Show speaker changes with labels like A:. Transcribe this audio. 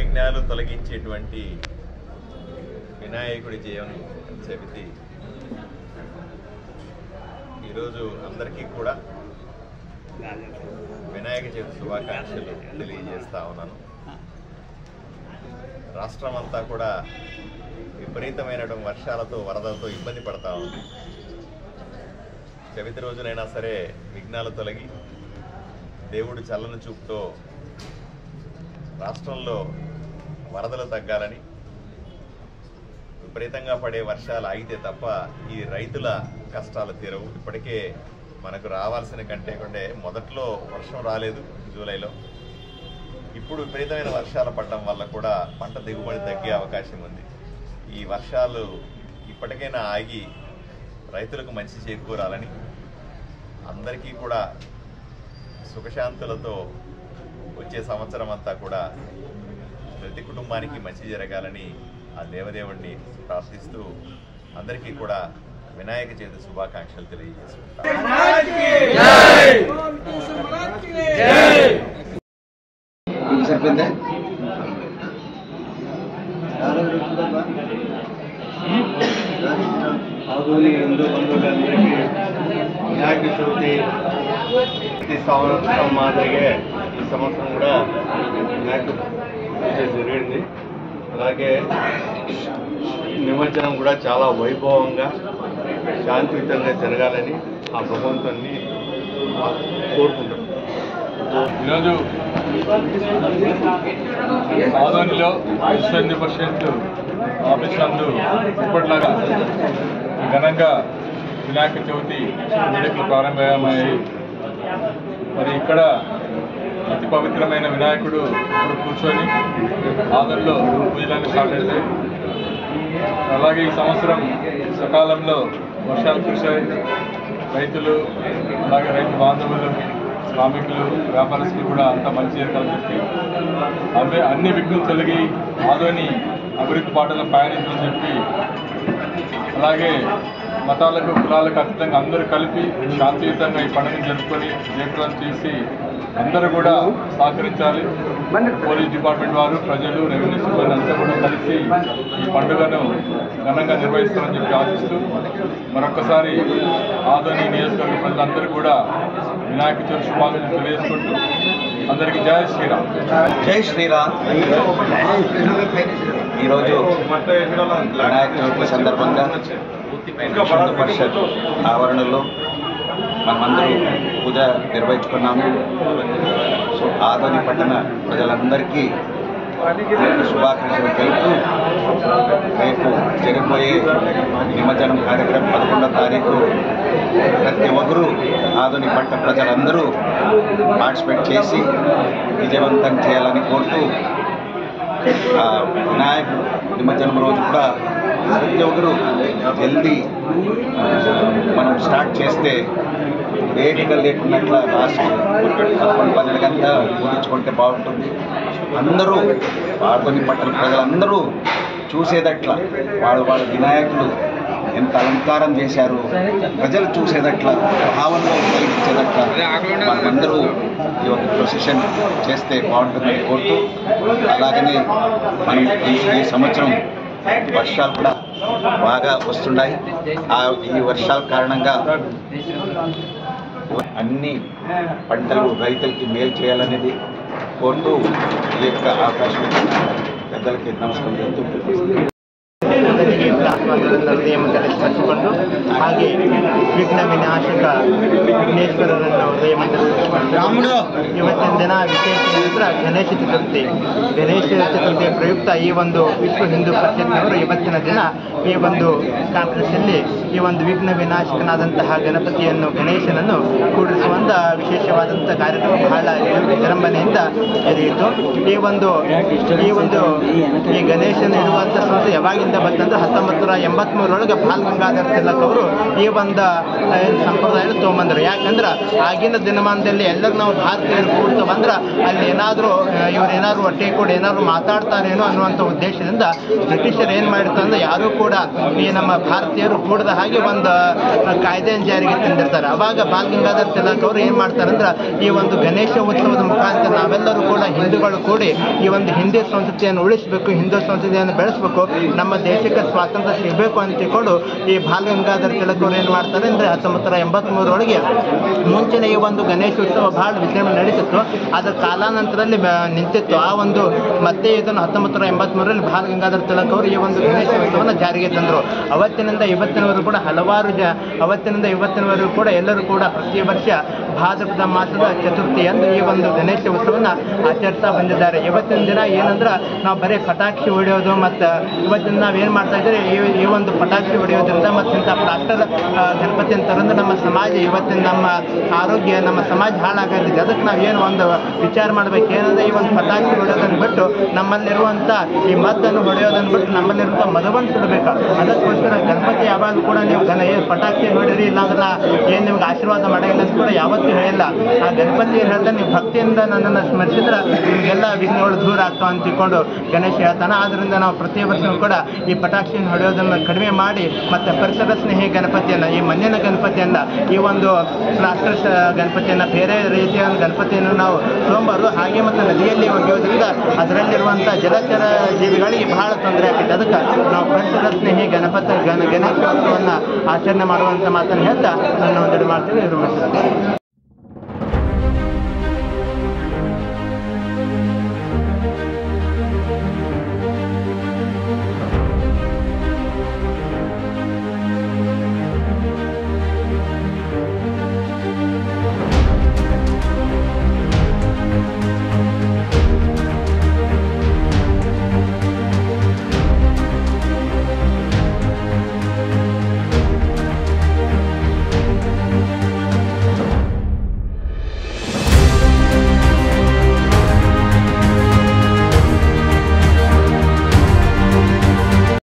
A: విఘ్నాలు తొలగించేటువంటి వినాయకుడి జీవన చవితి ఈరోజు అందరికీ కూడా వినాయక చవితి శుభాకాంక్షలు తెలియజేస్తా ఉన్నాను. రాష్ట్రం అంతా కూడా విపరీతమైనటువంటి వర్షాలతో వరదలతో ఇబ్బంది పడతా ఉంది. చవితి రోజునైనా సరే విఘ్నాలు తొలగి దేవుడు చల్లని చూపుతో రాష్ట్రంలో వరదలు తగ్గాలని, విపరీతంగా పడే వర్షాలు ఆగితే తప్ప ఈ రైతుల కష్టాలు తీరవు. ఇప్పటికే మనకు రావాల్సిన కంటే మొదట్లో వర్షం రాలేదు జూలైలో. ఇప్పుడు విపరీతమైన వర్షాలు పడడం వల్ల కూడా పంట దిగుబడి తగ్గే అవకాశం ఉంది. ఈ వర్షాలు ఇప్పటికైనా ఆగి రైతులకు మంచి చేకూరాలని, అందరికీ కూడా సుఖశాంతులతో వచ్చే సంవత్సరం అంతా కూడా ప్రతి కుటుంబానికి మంచి జరగాలని ఆ దేవదేవుణ్ణి ప్రార్థిస్తూ అందరికీ కూడా వినాయక చవితి శుభాకాంక్షలు తెలియజేసుకుంటాను.
B: ఆధునిక హిందూ బంధువులందరికీ వినాయక చవితి ప్రతి సంవత్సరం మాదిరిగా ఈ సంవత్సరం కూడా వినాయక పూజ జరిగింది. అలాగే నిమజ్జనం కూడా చాలా వైభవంగా శాంతియుతంగా జరగాలని ఆ భగవంతుని కోరుకుంటున్నాం.
C: ఈరోజు ఆదోనిలో విశ్వ హిందూ పరిషత్ ఆఫీస్ నందు ఇప్పటిలాగా ఘనంగా వినాయక చవితి వేడుకలు ప్రారంభమయ్యాయి. మరి ఇక్కడ అతి పవిత్రమైన వినాయకుడు ఇప్పుడు కూర్చొని ఆదోనిలో పూజలన్నీ స్టార్ట్ అవుతాయి. అలాగే ఈ సంవత్సరం సకాలంలో వర్షాలు కురిశాయి. రైతులు అలాగే రైతు బాంధవులు, శ్రామికులు, వ్యాపారస్తులు కూడా అంతా మంచి జరగాలని చెప్పి అన్ని విఘ్నులు తొలగి ఆదోని అభివృద్ధి బాటలో పయనించాలని చెప్పి, అలాగే మతాలకు కులాలకు అతీతంగా అందరూ కలిపి శాంతియుతంగా ఈ పండుగను జరుపుకొని జయప్రదం చేసి అందరూ కూడా సహకరించాలి. పోలీస్ డిపార్ట్మెంట్ వారు, ప్రజలు, రెవెన్యూ సిబ్బంది అంతా కూడా కలిసి ఈ పండుగను ఘనంగా నిర్వహిస్తామని చెప్పి ఆశిస్తూ మరొకసారి ఆదోని నియోజకవర్గ ప్రజలందరూ కూడా వినాయక చవితి శుభాకాంక్షలు తెలియజేసుకుంటూ అందరికీ జై శ్రీరామ్.
D: జై శ్రీరామ్. ఈరోజు వినాయక చవితి సందర్భంగా హిందూ పరిషత్ ఆవరణలో మనమందరూ పూజ నిర్వహించుకున్నాము. సో ఆదోని పట్టణ ప్రజలందరికీ శుభాకాంక్షలు తెలుపుతూ రేపు జరిగిపోయే నిమజ్జనం కార్యక్రమం 11వ తారీఖు ప్రతి ఒక్కరూ ఆదోని పట్టణ ప్రజలందరూ పార్టిసిపేట్ చేసి విజయవంతం చేయాలని కోరుతూ వినాయక నిమజ్జనం రోజు కూడా ప్రతి ఒక్కరూ జల్దీ మనం స్టార్ట్ చేస్తే వేడిగా లేకున్నట్ల లాస్ట్ 11 గంటల ముగించుకుంటే బాగుంటుంది. అందరూ ఆదోని పట్టణ ప్రజలందరూ చూసేదట్లా వాళ్ళ వినాయకులు ఎంత అలంకారం చేశారు, ప్రజలు చూసేదట్లా, భావనలో కలిగించేదట్లా మనమందరూ ఈ యొక్క ప్రొసెషన్ చేస్తే బాగుంటుందని కోరుతూ, అలాగనే మనం ఈ సంవత్సరం వర్షాలు కూడా బాగా వస్తున్నాయి. ఈ వర్షాల కారణంగా అన్ని పంటలు రైతులకి మేలు చేయాలనేది కోరుతూ ఈ యొక్క అవకాశం పెద్దలకి నమస్కారం చెప్తూ
E: ಸ್ಮರಿಸಿಕೊಂಡು ಹಾಗೆ ವಿಘ್ನ ವಿನಾಶಕ ವಿಘ್ನೇಶ್ವರರನ್ನು ಹೃದಯ ಇವತ್ತಿನ ದಿನ ವಿಶೇಷ ನಂತರ ಗಣೇಶ ಚತುರ್ಥಿ. ಗಣೇಶ ಚತುರ್ಥಿಯ ಪ್ರಯುಕ್ತ ಈ ಒಂದು ವಿಶ್ವ ಹಿಂದೂ ಪರಿಷತ್ನವರು ಇವತ್ತಿನ ದಿನ ಈ ಒಂದು ಕಾನ್ಫರೆನ್ಸಲ್ಲಿ ಈ ಒಂದು ವಿಘ್ನ ವಿನಾಶಕನಾದಂತಹ ಗಣಪತಿಯನ್ನು ಗಣೇಶನನ್ನು ಕೂಡಿಸುವಂಥ ವಿಶೇಷವಾದಂಥ ಕಾರ್ಯಕ್ರಮ ಬಹಳ ವಿಜೃಂಭಣೆಯಿಂದ ನಡೆಯಿತು. ಈ ಗಣೇಶನ ಇಡುವಂಥ ಸಂಸ್ಥೆ ಯಾವಾಗಿಂದ ಬಂತಂದ್ರೆ 1983 ಬಾಲ್ ಗಂಗಾಧರ್ ತಿಲಕ್ ಅವರು ಈ ಒಂದು ಸಂಪ್ರದಾಯ ತೊಗೊಂಬಂದ್ರು. ಯಾಕಂದ್ರೆ ಆಗಿನ ದಿನಮಾನದಲ್ಲಿ ಎಲ್ಲರೂ ನಾವು ಭಾರತೀಯರು ಕೂಡ್ತಾ ಬಂದ್ರೆ ಅಲ್ಲಿ ಏನಾದರೂ ಇವರೇನಾದ್ರು ಹೊಟ್ಟೆ ಕೂಡ ಏನಾದ್ರು ಮಾತಾಡ್ತಾರೇನೋ ಅನ್ನುವಂಥ ಉದ್ದೇಶದಿಂದ ಬ್ರಿಟಿಷರು ಏನು ಮಾಡಿರ್ತಾರೆ ಅಂದ್ರೆ ಯಾರೂ ಕೂಡ ಈ ನಮ್ಮ ಭಾರತೀಯರು ಕೂಡದ ಹಾಗೆ ಒಂದು ಕಾಯ್ದೆಯನ್ನು ಜಾರಿಗೆ ತಂದಿರ್ತಾರೆ. ಅವಾಗ ಬಾಲ್ ಗಂಗಾಧರ್ ತಿಲಕ್ ಅವರು ಏನು ಮಾಡ್ತಾರೆ ಅಂದ್ರೆ ಈ ಒಂದು ಗಣೇಶ ಉತ್ಸವದ ಮುಖಾಂತರ ನಾವೆಲ್ಲರೂ ಕೂಡ ಹಿಂದೂಗಳು ಕೂಡಿ ಈ ಒಂದು ಹಿಂದೂ ಸಂಸ್ಕೃತಿಯನ್ನು ಉಳಿಸಬೇಕು, ಹಿಂದೂ ಸಂಸ್ಕೃತಿಯನ್ನು ಬೆಳೆಸಬೇಕು, ನಮ್ಮ ದೇಶಕ್ಕೆ ಸ್ವಾತಂತ್ರ್ಯ ಸಿಗಬೇಕು ಅಂತ ತಿಳ್ಕೊಂಡು ಈ ಬಾಲ ಗಂಗಾಧರ ತಿಲಕ್ ಅವರು ಏನು ಮಾಡ್ತಾರೆ ಅಂದರೆ 1983 ಮುಂಚಿನ ಈ ಒಂದು ಗಣೇಶ ಉತ್ಸವ ಬಹಳ ವಿಜೃಂಭಣೆ ನಡೀತಿತ್ತು. ಅದರ ಕಾಲಾನಂತರದಲ್ಲಿ ನಿಂತಿತ್ತು. ಆ ಒಂದು ಮತ್ತೆ ಇದನ್ನು 1983 ಬಾಲ ಗಂಗಾಧರ ತಿಲಕ್ ಅವರು ಈ ಒಂದು ಗಣೇಶ ಉತ್ಸವವನ್ನು ಜಾರಿಗೆ ತಂದರು. ಅವತ್ತಿನಿಂದ ಇವತ್ತಿನವರೆಗೂ ಕೂಡ ಅವತ್ತಿನಿಂದ ಇವತ್ತಿನವರೆಗೂ ಕೂಡ ಎಲ್ಲರೂ ಕೂಡ ಪ್ರತಿ ವರ್ಷ ಭಾದ್ರಪದ ಮಾಸದ ಚತುರ್ಥಿಯಂದು ಈ ಒಂದು ಗಣೇಶ ಉತ್ಸವವನ್ನು ಆಚರಿಸ್ತಾ ಬಂದಿದ್ದಾರೆ. ಇವತ್ತಿನ ದಿನ ಏನಂದ್ರೆ ನಾವು ಬರೀ ಪಟಾಕ್ಷಿ ಹೊಡೆಯೋದು ಮತ್ತು ಇವತ್ತಿನ ನಾವೇನು ಮಾಡ್ತಾ ಇದ್ದೀರಿ ಈ ಒಂದು ಪಟಾಕ್ಷಿ ಹೊಡೆಯೋದ್ರಿಂದ ಮತ್ತು ಇಂಥ ಪ್ಲಾಸ್ಟರ್ ಗಣಪತಿಯನ್ನು ತರಂದು ನಮ್ಮ ಸಮಾಜ ಇವತ್ತಿನ ನಮ್ಮ ಆರೋಗ್ಯ ನಮ್ಮ ಸಮಾಜ ಹಾಳಾಗಲಿದೆ. ಅದಕ್ಕೆ ನಾವೇನು ಒಂದು ವಿಚಾರ ಮಾಡಬೇಕು ಏನಂದರೆ ಈ ಒಂದು ಪಟಾಕ್ಷಿ ಹೊಡೆಯೋದನ್ನು ಬಿಟ್ಟು ನಮ್ಮಲ್ಲಿರುವಂಥ ಈ ಮದ್ದನ್ನು ಹೊಡೆಯೋದನ್ನು ಬಿಟ್ಟು ನಮ್ಮಲ್ಲಿರುವಂಥ ಮದವನ್ನು ಸುಡಬೇಕು. ಅದಕ್ಕೋಸ್ಕರ ಗಣಪತಿ ಯಾವಾಗಲೂ ಕೂಡ ನೀವು ಪಟಾಕ್ಷಿ ಹೊಡಿರಿ ಇಲ್ಲಾಂದ್ರೆ ಏನು ನಿಮ್ಗೆ ಆಶೀರ್ವಾದ ಮಾಡೋಲ್ಲ ಅಂತ ಕೂಡ ಯಾವತ್ತೂ ಹೇಳಿಲ್ಲ. ಆ ಗಣಪತಿ ಹೇಳ್ತಾ ನೀವು ಭಕ್ತಿಯಿಂದ ನನ್ನನ್ನು ಸ್ಮರಿಸಿದ್ರೆ ನಿಮಗೆಲ್ಲ ವಿಘ್ನಗಳು ದೂರ ಆಗ್ತಾವ ಅಂತ ತಿಳ್ಕೊಂಡು ಗಣೇಶ ಹೇಳ್ತಾನೆ. ಆದ್ದರಿಂದ ನಾವು ಪ್ರತಿ ವರ್ಷವೂ ಕೂಡ ಈ ಪಟಾಕ್ಷಿಯನ್ನು ಹೊಡೆಯೋದನ್ನು ಕಡಿಮೆ ಮಾಡಿ ಮತ್ತು ಪರಿಸರ ಸ್ನೇಹಿ ಗಣಪತಿಯನ್ನು, ಈ ಮಣ್ಣಿನ ಗಣಪತಿಯನ್ನು, ಈ ಒಂದು ಪ್ಲಾಸ್ಟರ್ ಗಣಪತಿಯನ್ನು, ಬೇರೆ ರೀತಿಯ ಗಣಪತಿಯನ್ನು ನಾವು ತೊಗೊಂಬಾರ್ದು. ಹಾಗೆ ಮತ್ತು ನದಿಯಲ್ಲಿ ಒಗೆಯೋದ್ರಿಂದ ಅದರಲ್ಲಿರುವಂಥ ಜಲಚರ ಜೀವಿಗಳಿಗೆ ಬಹಳ ತೊಂದರೆ ಆಗ್ತದೆ. ಅದಕ್ಕೆ ನಾವು ಪರಿಸರ ಸ್ನೇಹಿ ಗಣೇಶೋತ್ಸವವನ್ನು ಆಚರಣೆ ಮಾಡುವಂಥ ಮಾತನ್ನು ಹೇಳ್ತಾ ನನ್ನ ಒಂದೆರಡು ಮಾಡ್ತೀವಿ.